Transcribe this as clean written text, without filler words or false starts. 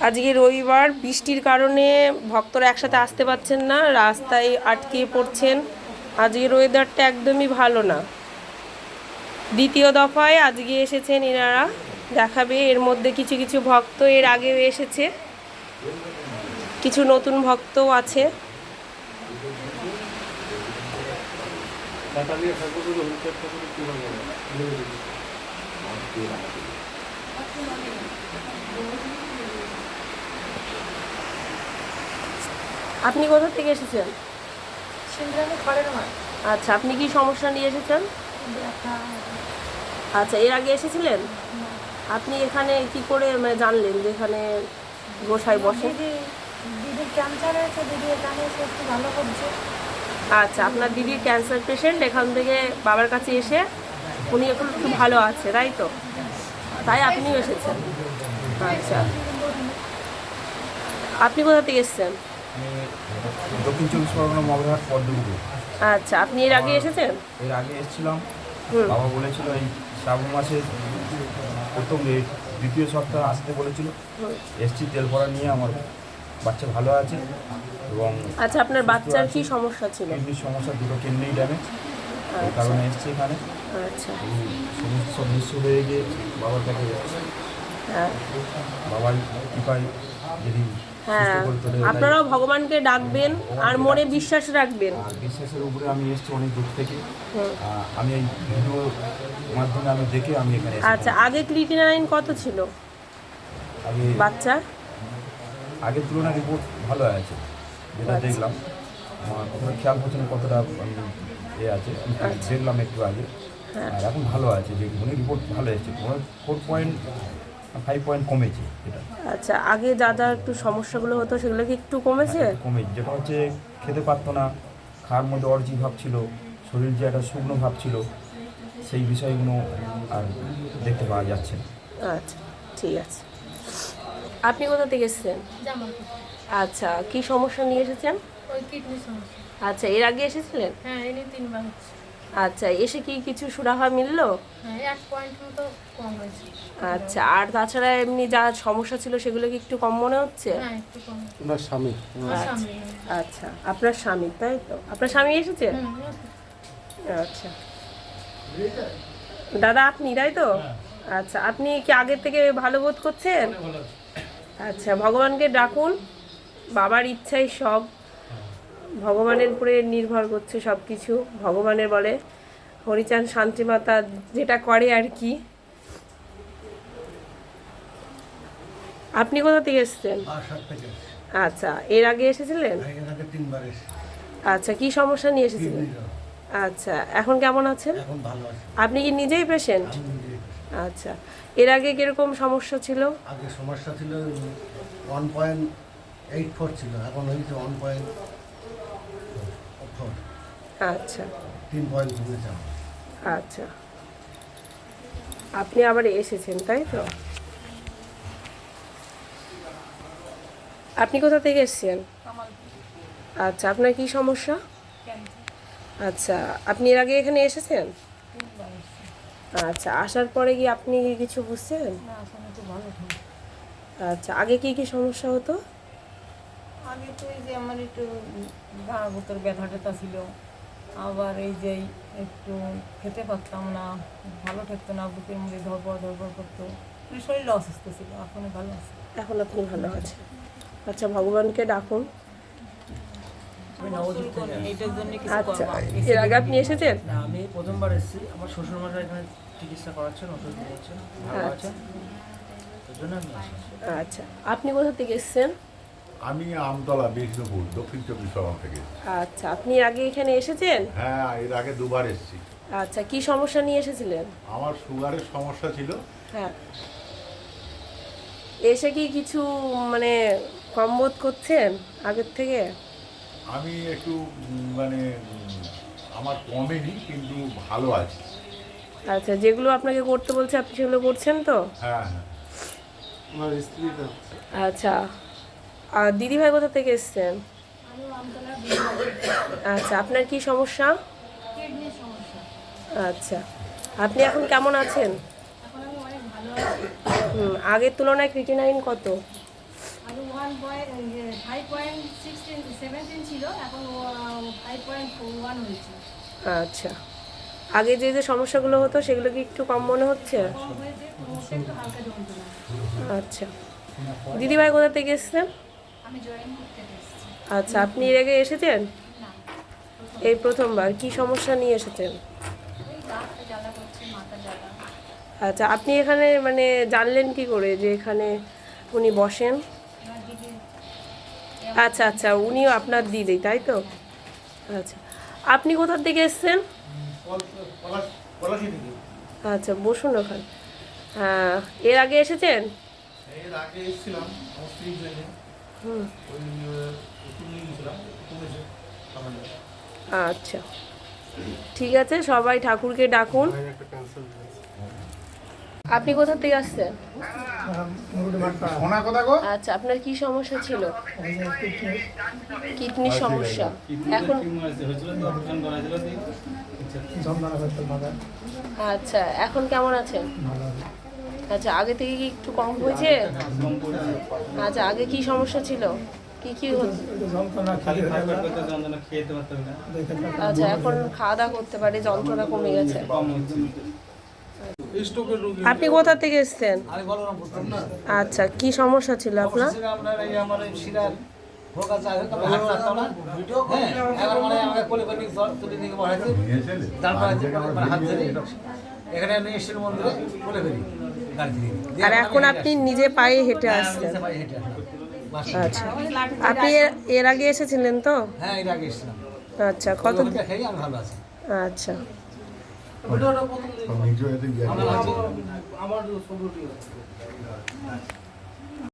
আজকে রবিবার, বৃষ্টির কারণে ভক্তরা একসাথে আসতে পারছেন না, রাস্তায় আটকে পড়ছেন। আজকের ওয়েদারটা একদমই ভালো না। দ্বিতীয় দফায় আজকে এসেছেন এনারা, দেখাবে। এর মধ্যে কিছু কিছু ভক্ত এর আগেও এসেছে, কিছু নতুন ভক্তও আছে। আপনি কোথা থেকে এসেছেন? আচ্ছা, আপনি কি সমস্যা নিয়ে এসেছেন? আচ্ছা, এর আগে এসেছিলেন? আপনি এখানে কি করে জানলেন যে এখানে গোসাই বসে? দিদির ক্যান্সার হয়েছে, দিদি এখানে এসে একটু ভালো করছে। আচ্ছা, আপনার দিদির ক্যান্সার পেশেন্ট, এখান থেকে বাবার কাছে এসে উনি এখন একটু ভালো আছে, তাই তো? তাই আপনিও এসেছেন? আচ্ছা, আপনি কোথা থেকে এসেছেন? দক্ষিণ চব্বিশ পরগনা মগরাহাট পদ্মপুকুর। আচ্ছা, আপনি এর আগে এসেছেন? এর আগে এসেছিলাম, বাবা বলেছিল এই শ্রাবণ মাসের প্রথম দ্বিতীয় সপ্তাহ আসতে বলেছিল। এসছি, তেল পড়া নিয়ে আমার বাচ্চা ভালো আছে। এবং আচ্ছা, আপনার বাচ্চার কি সমস্যা ছিল? কিডনির সমস্যা, দুটো কিডনি ড্যামেজ, এই কারণে এসছি এখানে। আচ্ছা, সমস্ত সব নিঃস্ব হয়ে গিয়ে বাবার কাছে হ্যাঁ বাবার কৃপায় যদি হ্যাঁ, আপনারাও ভগবানকে ডাকবেন আর মনে বিশ্বাস রাখবেন। আর বিশ্বাসের উপরে আমি এসেছি অনেক দূর থেকে। আমি এই ভিডিওর মাধ্যমে আমি দেখে আমি এখানে এসেছি। আচ্ছা, আগে ক্রিটিনাইন কত ছিল আগে বাচ্চা? আগের তুলনায় রিপোর্ট ভালো আছে, যেটা দেখলাম। আমার কতটা খেয়াল হচ্ছে না কতটা আমি আছে, দেখলাম একটু আগে। আর এখন ভালো আছে, যে উনি রিপোর্ট ভালো এসেছে, 4.5 পয়েন্ট কমেছে এটা। আচ্ছা, আগে যা যা একটু সমস্যাগুলো হতো সেগুলো কি একটু কমেছে? কমেছে, যেটা হচ্ছে খেতে পারতো না, খাওয়ার মধ্যে অরুচি ভাব ছিল, শরীর যে একটা শুকনো ভাব ছিল, সেই বিষয়গুলো আর দেখতে পাওয়া যাচ্ছে না। আচ্ছা, ঠিক আছে। আপনি কোথা থেকে এসেছেন? আচ্ছা, কি সমস্যা নিয়ে এসেছেন? ওই কিডনি সমস্যা। আচ্ছা, এর আগে এসেছিলেন? হ্যাঁ, এনে 3 বার হচ্ছে। আচ্ছা, এসে কি কিছু সুরাহা মিললো? হ্যাঁ, 1 পয়েন্ট মতো কম হয়েছে। আচ্ছা, আর তাছাড়া এমনি যা সমস্যা ছিল সেগুলো কি একটু কম মনে হচ্ছে? হ্যাঁ, একটু কম। ওনার স্বামী সামনে। আচ্ছা, আপনার স্বামী, তাই তো? আপনার স্বামী এসেছে? আচ্ছা, দাদা আপনি, তাই তো? আচ্ছা, আপনি কি আগের থেকে ভালো বোধ করছেন? আচ্ছা, ভগবানকে ডাকুন, বাবার ইচ্ছাই সব, ভগবানের উপরে নির্ভর করছে সব কিছু। ভগবানের বলে হরিচাঁদ শান্তিমাতা যেটা করে আর কি। আপনি কোথা থেকে এসেছেন? আচ্ছা, এর আগে এসেছিলেন? আচ্ছা, কি সমস্যা নিয়ে এসেছিলেন? আচ্ছা, এখন কেমন আছেন? আপনি কি নিজেই পেশেন্ট? আচ্ছা, এর আগে কিরকম সমস্যা ছিল? আগে সমস্যা ছিল 1.84 ছিল, এখন হয়েছে 1.4। আচ্ছা 3 পয়েন্ট কমেছে। আচ্ছা, আপনি আবার এসেছেন, তাই তো? আপনি কোথা থেকে এসেছেন? আচ্ছা, আপনার কি সমস্যা? আচ্ছা, আপনি এর আগে এখানে এসেছেন? আচ্ছা, আসার পরে কি আপনি কিছু বুঝছেন? আচ্ছা, আগে কি কি সমস্যা হতো? আগে তো এই যে আমার একটু গা ভেতর ব্যথা ট্যাথা ছিল, আবার এই যে একটু খেতে পারতাম না, ভালো থাকতো না, বুকের মধ্যে ধরপড় করতো, মানে শরীরটা অসুস্থ ছিল। এখন ভালো আছে। এখন আপনি ভালো আছেন? আচ্ছা, ভগবানকে ডাকুন। এইটার জন্য কিছু আচ্ছা, করবো। এর আগে আপনি এসেছেন? না, আমি প্রথমবার এসেছি। আমার শ্বশুরমশাই এখানে চিকিৎসা করাচ্ছেন, ওষুধ নিয়েছেন, ভালো আছেন, ওই জন্য আমি এসেছি। আচ্ছা, আপনি কোথা থেকে এসেছেন? আমি আমতলা বিষ্ণুপুর, দক্ষিণ চব্বিশ পরগনা থেকে। আচ্ছা, আপনি আগে এখানে এসেছেন? হ্যাঁ, এর আগে 2বার এসেছি। আচ্ছা, কি সমস্যা নিয়ে এসেছিলেন? আমার সুগারের সমস্যা ছিল। হ্যাঁ, এসে কি কিছু মানে কম বোধ করছেন আগের থেকে? আমি একটু আমার কমেনি, কিন্তু ভালো আছি। আচ্ছা, যেগুলো আপনাকে করতে বলছে আপনি সেগুলো করছেন তো? হ্যাঁ হ্যাঁ। আমার স্ত্রী তো আচ্ছা, আর দিদিভাই কোথা থেকে এসেছেন? আমি আমতলার আচ্ছা, আপনার কি সমস্যা? কিডনির সমস্যা। আচ্ছা, আপনি এখন কেমন আছেন? এখন আমি অনেক ভালো আছি। আগের তুলনায় ক্রিটিনাইন কত? আগে 5.16-17 ছিল, এখন 5.41 হয়েছে। আচ্ছা, আগে যে যে সমস্যাগুলো হতো সেগুলো কি একটু কম মনে হচ্ছে? কম হয়েছে, কোমরটা একটু হালকা যন্ত্রণা। আচ্ছা, দিদিভাই কোথা থেকে এসেছেন? আমি জয়েন করতে এসেছি। আচ্ছা, আপনি এর আগে এসেছেন? না, এই প্রথমবার? কি সমস্যা নিয়ে এসেছেন? ওই গাছটা জ্বালা করছে, মাথা জ্বালা। আচ্ছা, আপনি এখানে মানে জানলেন কি করে যে এখানে উনি বসেন? আমার দিদি আচ্ছা আচ্ছা, উনিও আপনার দিদি, তাই তো? আচ্ছা, আপনি কোথা থেকে এসেছেন? আচ্ছা, বসুন ওখানে। হ্যাঁ, এর আগে এসেছেন? এর আগে এসেছিলাম আমার স্ত্রীর জন্য, হুম, ওই ওষুধ নিয়ে গেছিলাম, কমেছে আমাদের। আচ্ছা, ঠিক আছে, সবাই ঠাকুরকে ডাকুন। আপনি কোথা থেকে আসছেন? আচ্ছা, আপনার কি সমস্যা ছিল? কিডনির সমস্যা। এখন আচ্ছা, এখন কেমন আছেন? আচ্ছা, আগে থেকে কি একটু কম হয়েছে? আচ্ছা, আগে কি সমস্যা ছিল? কি কি হচ্ছে? আচ্ছা, এখন খাওয়া দাওয়া করতে পারে, যন্ত্রণা কমে গেছে। আপনি কোথা থেকে এসেছেন? আমি বলরামপুর থেকে। আচ্ছা, কি সমস্যা ছিল আপনার? আপনার এই আমার এই শিরার ভোগ আছে, আমি হাঁটতে পারতাম না। হ্যাঁ, এবার মানে আমাকে কোলে করে নিয়ে তুলে নিয়ে বসাইছে, তারপর মানে হাত ধরে এখানে নিয়ে এসেছিল মন্দিরে, কোলে করি গাড়ি থেকে। আর এখন আপনি নিজে পায়ে হেঁটে আসছেন? হেঁটে আচ্ছা, আপনি এর আগে এসেছিলেন তো? হ্যাঁ, এর আগে এসেছিলাম। আচ্ছা, কত? ওখানটা খেয়ে আমি ভালো আছি। আচ্ছা, নিজে এদিকে আমার ছবি